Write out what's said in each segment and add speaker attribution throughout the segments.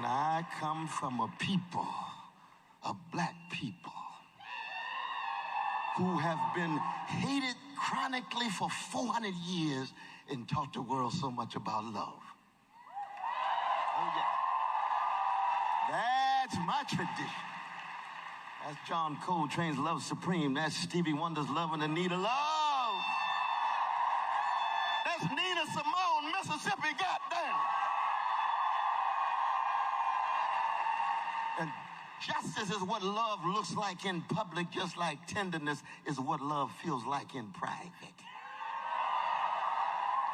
Speaker 1: And I come from a people, a black people, who have been hated chronically for 400 years and taught the world so much about love. Oh, yeah. That's my tradition. That's John Coltrane's Love Supreme. That's Stevie Wonder's Love and Anita Love. That's Nina Simone, Mississippi, goddamn. And justice is what love looks like in public, just like tenderness is what love feels like in private.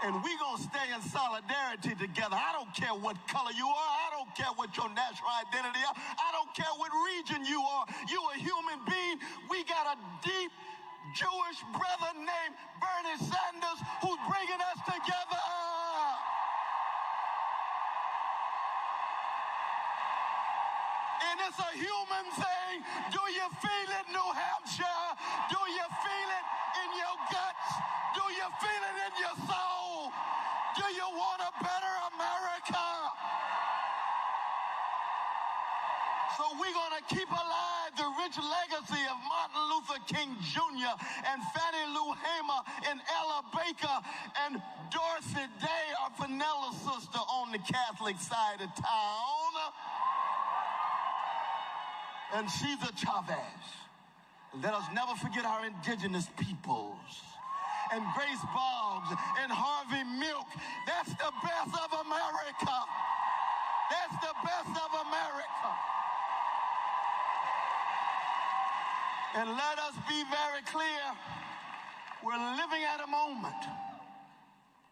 Speaker 1: And we gonna stay in solidarity together. I don't care what color you are. I don't care what your national identity is. I don't care what region you are. You a human being. We got a deep Jewish brother named Bernie Sanders who's bringing us together. And it's a human thing. Do you feel it, New Hampshire? Do you feel it in your guts? Do you feel it in your soul? Do you want a better America? So we're going to keep alive the rich legacy of Martin Luther King Jr. and Fannie Lou Hamer and Ella Baker and Dorothy Day, our Vanilla sister on the Catholic side of town. And Cesar Chavez. Let us never forget our indigenous peoples. And Grace Boggs and Harvey Milk. That's the best of America. That's the best of America. And let us be very clear. We're living at a moment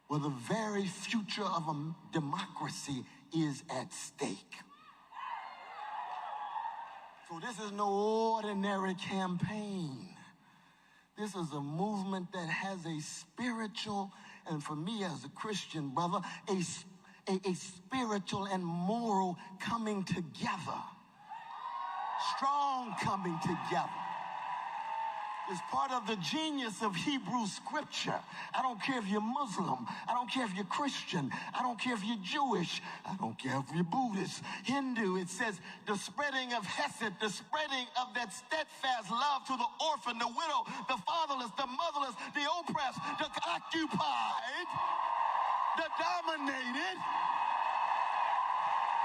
Speaker 1: where the very future of a democracy is at stake. So this is no ordinary campaign. This is a movement that has a spiritual, and for me as a Christian brother, a spiritual and moral coming together. Strong coming together. It's part of the genius of Hebrew scripture. I don't care if you're Muslim. I don't care if you're Christian. I don't care if you're Jewish. I don't care if you're Buddhist, Hindu. It says the spreading of Hesed, the spreading of that steadfast love to the orphan, the widow, the fatherless, the motherless, the oppressed, the occupied, the dominated.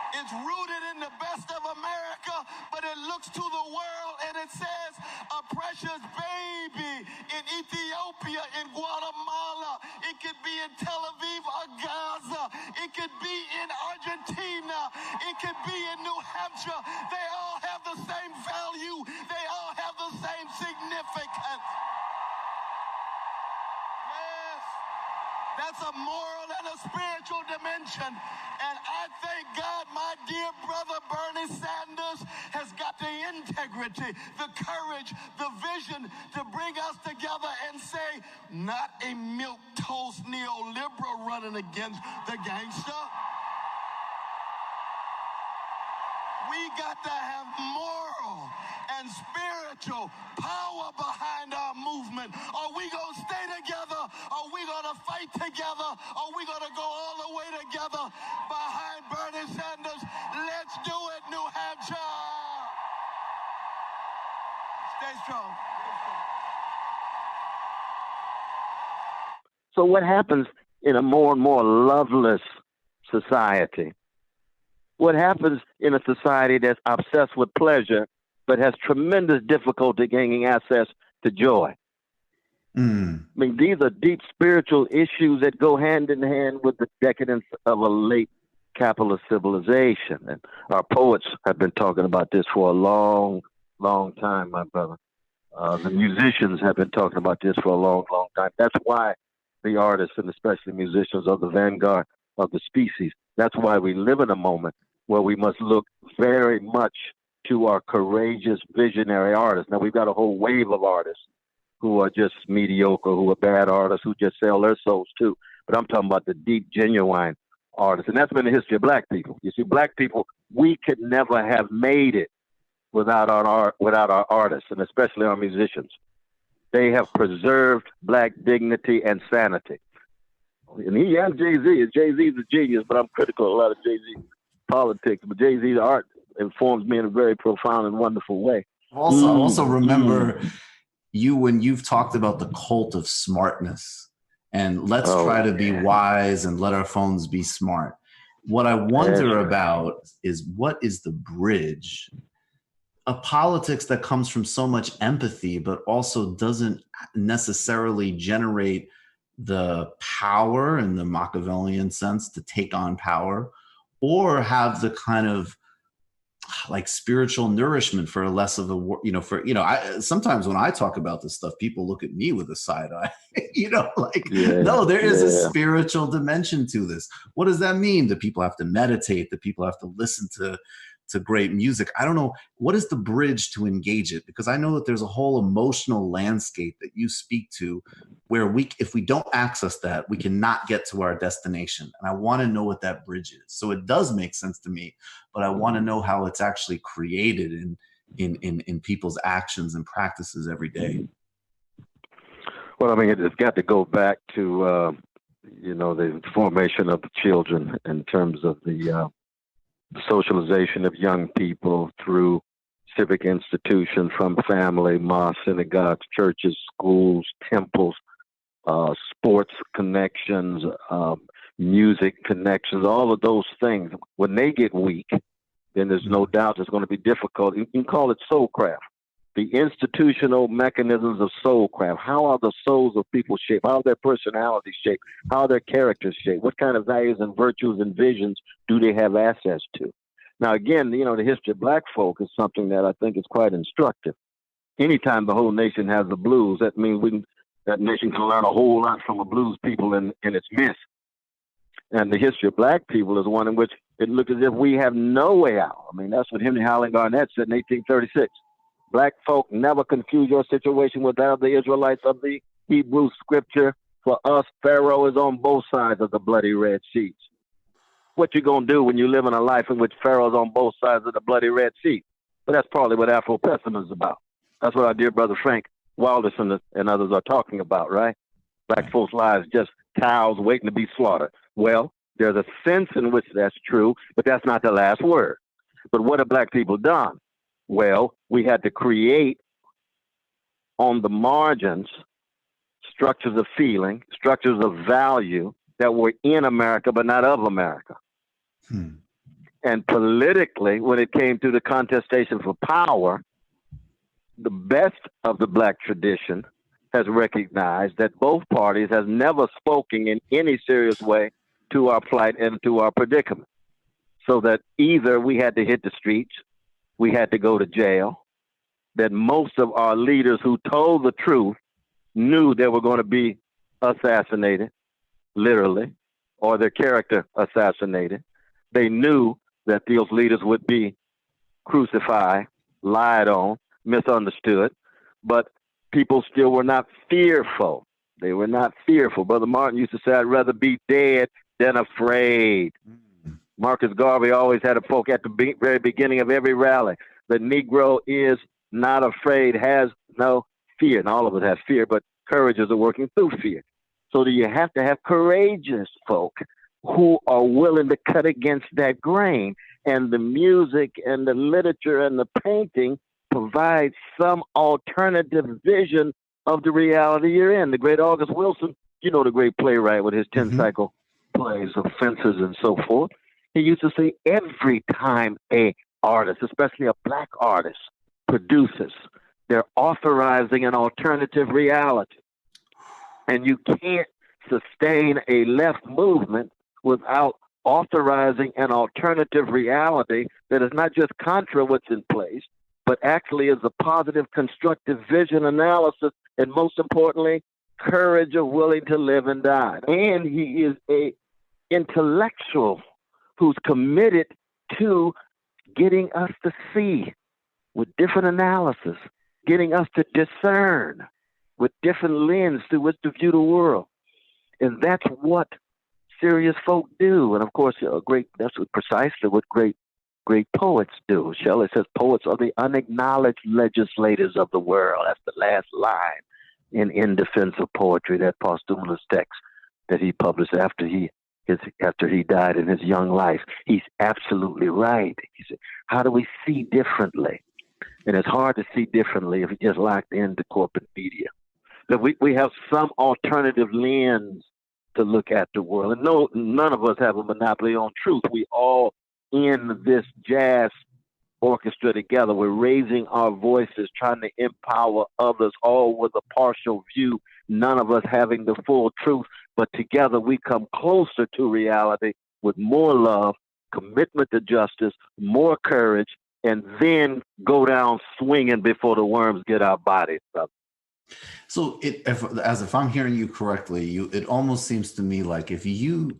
Speaker 1: It's rooted in the best of America, but it looks to the world and it says a precious baby in Ethiopia, in Guatemala. It could be in Tel Aviv or Gaza. It could be in Argentina. It could be in New Hampshire. They all have the same value. They all have the same significance. Yes, that's a moral and a spiritual dimension. And I thank God my dear brother Bernie Sanders has got the integrity, the courage, the vision to bring us together and say, not a milquetoast neoliberal running against the gangster. We got to have moral and spiritual power behind our movement. Are we going to stay together? Are we going to fight together? Are we going to go all the way together behind Bernie Sanders? Let's do it, New Hampshire. Stay strong.
Speaker 2: So what happens in a more and more loveless society? What happens in a society that's obsessed with pleasure but has tremendous difficulty gaining access to joy? I mean, these are deep spiritual issues that go hand in hand with the decadence of a late capitalist civilization. And our poets have been talking about this for a long, long time, my brother. The musicians have been talking about this for a long, long time. That's why the artists, and especially musicians, are the vanguard of the species. That's why we live in a moment where we must look very much to our courageous, visionary artists. Now, we've got a whole wave of artists who are just mediocre, who are bad artists, who just sell their souls too. But I'm talking about the deep, genuine artists. And that's been the history of black people. You see, black people, we could never have made it without our art, without our artists, and especially our musicians. They have preserved black dignity and sanity. And Jay-Z is a genius, but I'm critical of a lot of Jay-Z politics, but Jay-Z's art informs me in a very profound and wonderful way.
Speaker 3: Also remember you when you've talked about the cult of smartness and let's try to be wise and let our phones be smart. What I wonder about is what is the bridge? A politics that comes from so much empathy, but also doesn't necessarily generate the power in the Machiavellian sense to take on power, or have the kind of like spiritual nourishment for less of a, sometimes when I talk about this stuff, people look at me with a side eye, no, there is a spiritual dimension to this. What does that mean? That people have to meditate, that people have to listen to great music. I don't know. What is the bridge to engage it? Because I know that there's a whole emotional landscape that you speak to where if we don't access that, we cannot get to our destination. And I want to know what that bridge is. So it does make sense to me, but I want to know how it's actually created in people's actions and practices every day.
Speaker 2: Well, I mean, it's got to go back to, the formation of the children in terms of the socialization of young people through civic institutions, from family, mosques, synagogues, churches, schools, temples, sports connections, music connections, all of those things. When they get weak, then there's no doubt it's going to be difficult. You can call it soulcraft. The institutional mechanisms of soulcraft. How are the souls of people shaped? How are their personalities shaped? How are their characters shaped? What kind of values and virtues and visions do they have access to? Now, again, the history of black folk is something that I think is quite instructive. Anytime the whole nation has the blues, that means that nation can learn a whole lot from the blues people in its midst. And the history of black people is one in which it looks as if we have no way out. I mean, that's what Henry Howland Garnett said in 1836. Black folk, never confuse your situation with that of the Israelites of the Hebrew scripture. For us, Pharaoh is on both sides of the bloody Red Sea. What you gonna do when you live in a life in which Pharaoh's on both sides of the bloody Red Sea? But that's probably what Afro-pessimism is about. That's what our dear brother Frank Wilderson and others are talking about, right? Black folks' lives just cows waiting to be slaughtered. Well, there's a sense in which that's true, but that's not the last word. But what have black people done? Well, we had to create on the margins structures of feeling, structures of value that were in America, but not of America. And politically, when it came to the contestation for power, the best of the black tradition has recognized that both parties has never spoken in any serious way to our plight and to our predicament. So that either we had to hit the streets, we had to go to jail, that most of our leaders who told the truth knew they were going to be assassinated, literally, or their character assassinated. They knew that those leaders would be crucified, lied on, misunderstood, but people still were not fearful. They were not fearful. Brother Martin used to say, I'd rather be dead than afraid. Marcus Garvey always had a folk at the very beginning of every rally. The Negro is not afraid, has no fear. And all of us have fear, but courage is a working through fear. So do you have to have courageous folk who are willing to cut against that grain? And the music and the literature and the painting provide some alternative vision of the reality you're in. The great August Wilson, the great playwright with his 10 cycle plays of Fences and so forth. He used to say every time a artist, especially a black artist, produces, they're authorizing an alternative reality. And you can't sustain a left movement without authorizing an alternative reality that is not just contra what's in place, but actually is a positive, constructive vision analysis, and most importantly, courage of willing to live and die. And he is a intellectual who's committed to getting us to see with different analysis, getting us to discern with different lens through which to view the world. And that's what serious folk do. And of course, that's precisely what great poets do. Shelley says poets are the unacknowledged legislators of the world. That's the last line in Defense of Poetry, that posthumous text that he published after he after he died in his young life. He's absolutely right. He said, how do we see differently? And it's hard to see differently if you're just locked into corporate media. But we have some alternative lens to look at the world. And no, none of us have a monopoly on truth. We all in this jazz orchestra together. We're raising our voices, trying to empower others, all with a partial view, none of us having the full truth. But together we come closer to reality with more love, commitment to justice, more courage, and then go down swinging before the worms get our bodies.
Speaker 3: So if I'm hearing you correctly, it almost seems to me like if you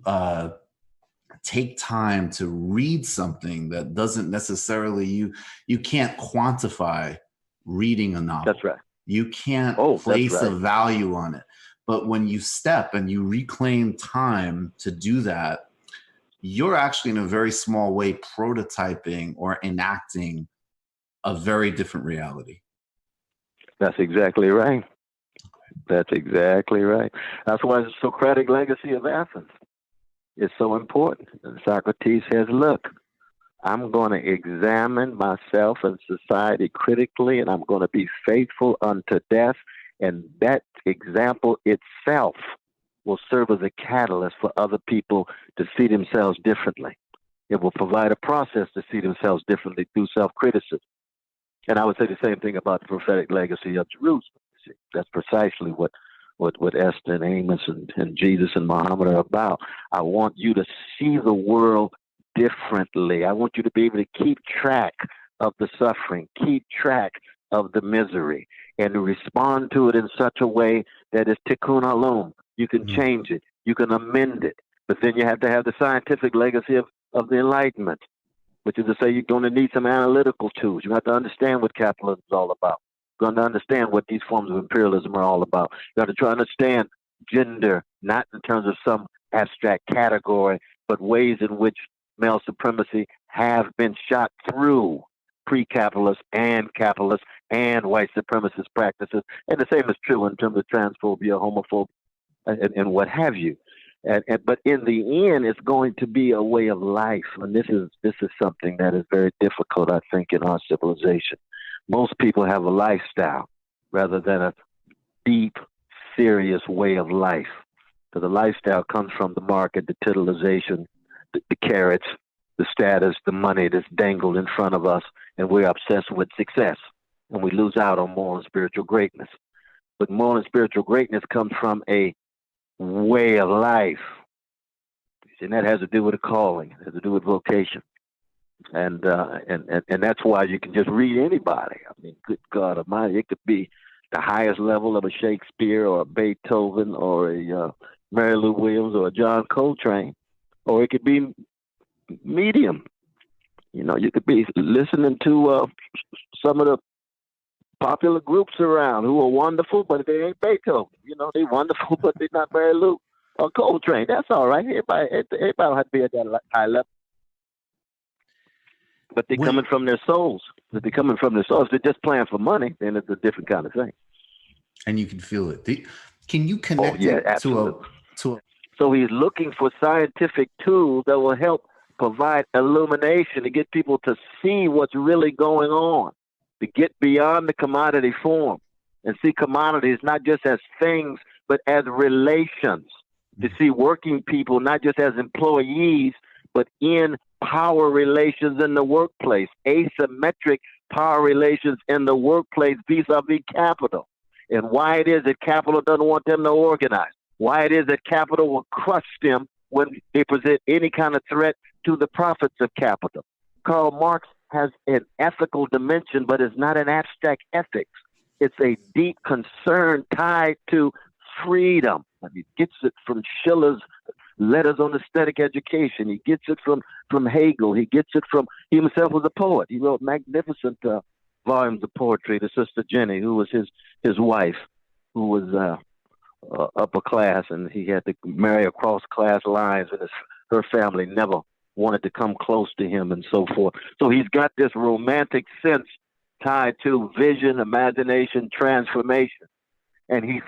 Speaker 3: take time to read something that doesn't necessarily, you can't quantify reading a novel.
Speaker 2: That's right.
Speaker 3: You can't place a value on it. But when you step and you reclaim time to do that, you're actually in a very small way prototyping or enacting a very different reality. That's
Speaker 2: exactly right. That's exactly right. That's why the Socratic legacy of Athens is so important. And Socrates says, look, I'm going to examine myself and society critically, and I'm going to be faithful unto death. And that example itself will serve as a catalyst for other people to see themselves differently. It will provide a process to see themselves differently through self-criticism. And I would say the same thing about the prophetic legacy of Jerusalem. That's precisely what Esther and Amos and Jesus and Muhammad are about. I want you to see the world differently. I want you to be able to keep track of the suffering, keep track of the misery, and to respond to it in such a way that is tikkun olam. You can change it. You can amend it. But then you have to have the scientific legacy of the Enlightenment, which is to say you're going to need some analytical tools. You have to understand what capitalism is all about. You're going to understand what these forms of imperialism are all about. You have to try to understand gender, not in terms of some abstract category, but ways in which male supremacy have been shot through pre-capitalist and capitalist and white supremacist practices. And the same is true in terms of transphobia, homophobia, and what have you. But in the end, it's going to be a way of life. And this is something that is very difficult, I think, in our civilization. Most people have a lifestyle rather than a deep, serious way of life. So the lifestyle comes from the market, the titillization, the carrots, the status, the money that's dangled in front of us, and we're obsessed with success. And we lose out on moral and spiritual greatness. But moral and spiritual greatness comes from a way of life. And that has to do with a calling, it has to do with vocation. And that's why you can just read anybody. I mean, good God Almighty, it could be the highest level of a Shakespeare or a Beethoven or a Mary Lou Williams or a John Coltrane, or it could be medium. You know, you could be listening to some of the popular groups around who are wonderful, but they ain't Beethoven. You know, they're wonderful, but they're not Mary Lou or Coltrane. That's all right. Everybody don't have to be at that high level. But they're coming from their souls. If they're coming from their souls, if they're just playing for money, then it's a different kind of thing.
Speaker 3: And you can feel it. Can you connect it to a...
Speaker 2: So he's looking for scientific tools that will help provide illumination to get people to see what's really going on, to get beyond the commodity form and see commodities not just as things, but as relations, to see working people not just as employees, but in power relations in the workplace, asymmetric power relations in the workplace vis-a-vis capital, and why it is that capital doesn't want them to organize, why it is that capital will crush them when they present any kind of threat to the profits of capital. Karl Marx has an ethical dimension, but it's not an abstract ethics. It's a deep concern tied to freedom. And he gets it from Schiller's Letters on Aesthetic Education. He gets it from Hegel. He gets it from, he himself was a poet. He wrote magnificent volumes of poetry to Sister Jenny, who was his wife, who was upper class, and he had to marry across class lines, and her family never wanted to come close to him and so forth. So he's got this romantic sense tied to vision, imagination, transformation. And he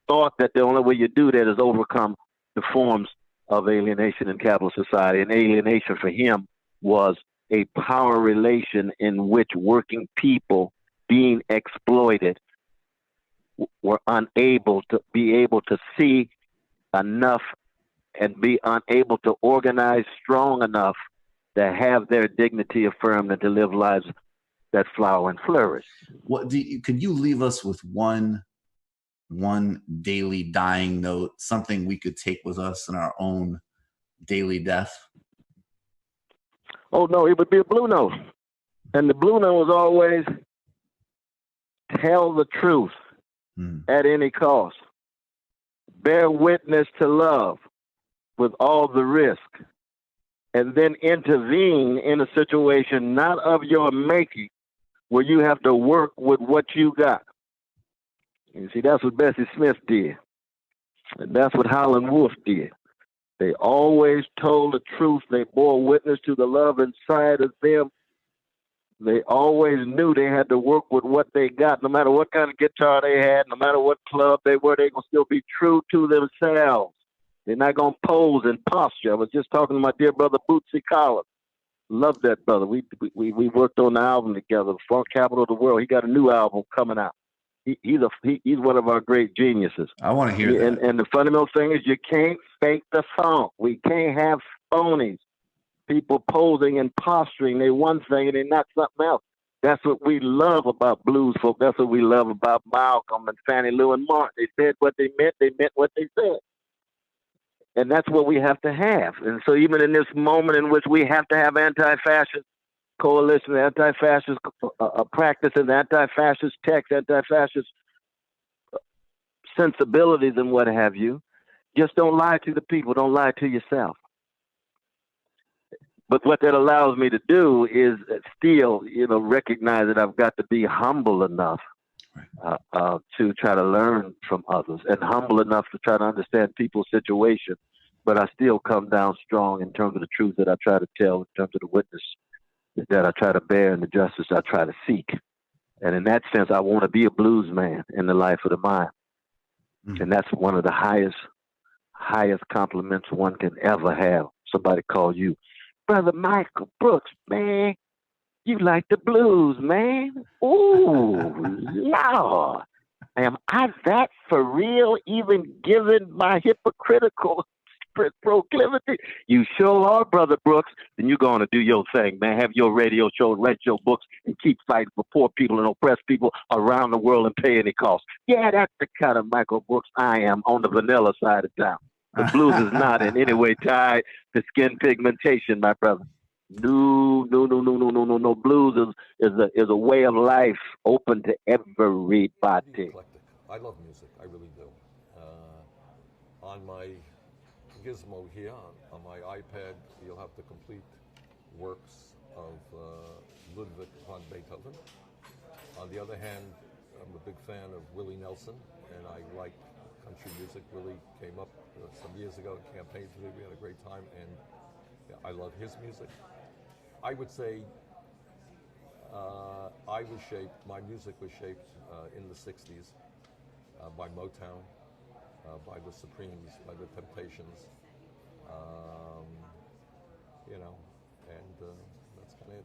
Speaker 2: thought that the only way you do that is overcome the forms of alienation in capitalist society. And alienation for him was a power relation in which working people being exploited were unable to see enough and be unable to organize strong enough to have their dignity affirmed and to live lives that flower and flourish.
Speaker 3: Could you leave us with one daily dying note, something we could take with us in our own daily death?
Speaker 2: Oh no, it would be a blue note. And the blue note was always tell the truth at any cost. Bear witness to love with all the risk. And then intervene in a situation not of your making where you have to work with what you got. You see, that's what Bessie Smith did. And that's what Howlin' Wolf did. They always told the truth. They bore witness to the love inside of them. They always knew they had to work with what they got. No matter what kind of guitar they had, no matter what club they were, they're going to still be true to themselves. They're not going to pose and posture. I was just talking to my dear brother, Bootsy Collins. Love that brother. We worked on the album together, Funk Capital of the World. He got a new album coming out. He's one of our great geniuses.
Speaker 3: I want to hear that.
Speaker 2: And the fundamental thing is you can't fake the funk. We can't have phonies. People posing and posturing. They one thing and they're not something else. That's what we love about blues folk. That's what we love about Malcolm and Fannie Lou and Martin. They said what they meant what they said. And that's what we have to have. And so even in this moment in which we have to have anti-fascist coalition, anti-fascist practices, anti-fascist text, anti-fascist sensibilities and what have you, just don't lie to the people. Don't lie to yourself. But what that allows me to do is still, recognize that I've got to be humble enough to try to learn from others and humble enough to try to understand people's situation. But I still come down strong in terms of the truth that I try to tell, in terms of the witness that I try to bear and the justice I try to seek. And in that sense, I want to be a blues man in the life of the mind. And that's one of the highest compliments one can ever have. Somebody call you, Brother Michael Brooks, man. You like the blues, man. Ooh, Lord. Am I that for real, even given my hypocritical proclivity? You sure are, Brother Brooks. Then you're going to do your thing, man. Have your radio show, write your books, and keep fighting for poor people and oppressed people around the world and pay any cost. Yeah, that's the kind of Michael Brooks I am on the vanilla side of town. The blues is not in any way tied to skin pigmentation, my brother. No. Blues is a way of life open to everybody.
Speaker 4: I love music. I really do. On my gizmo here, on my iPad, you'll have the complete works of Ludwig van Beethoven. On the other hand, I'm a big fan of Willie Nelson, and I like country music. Willie came up some years ago and campaigned for me. We had a great time, and I love his music. I would say my music was shaped in the 60s by Motown, by the Supremes, by the Temptations, and that's kind of it.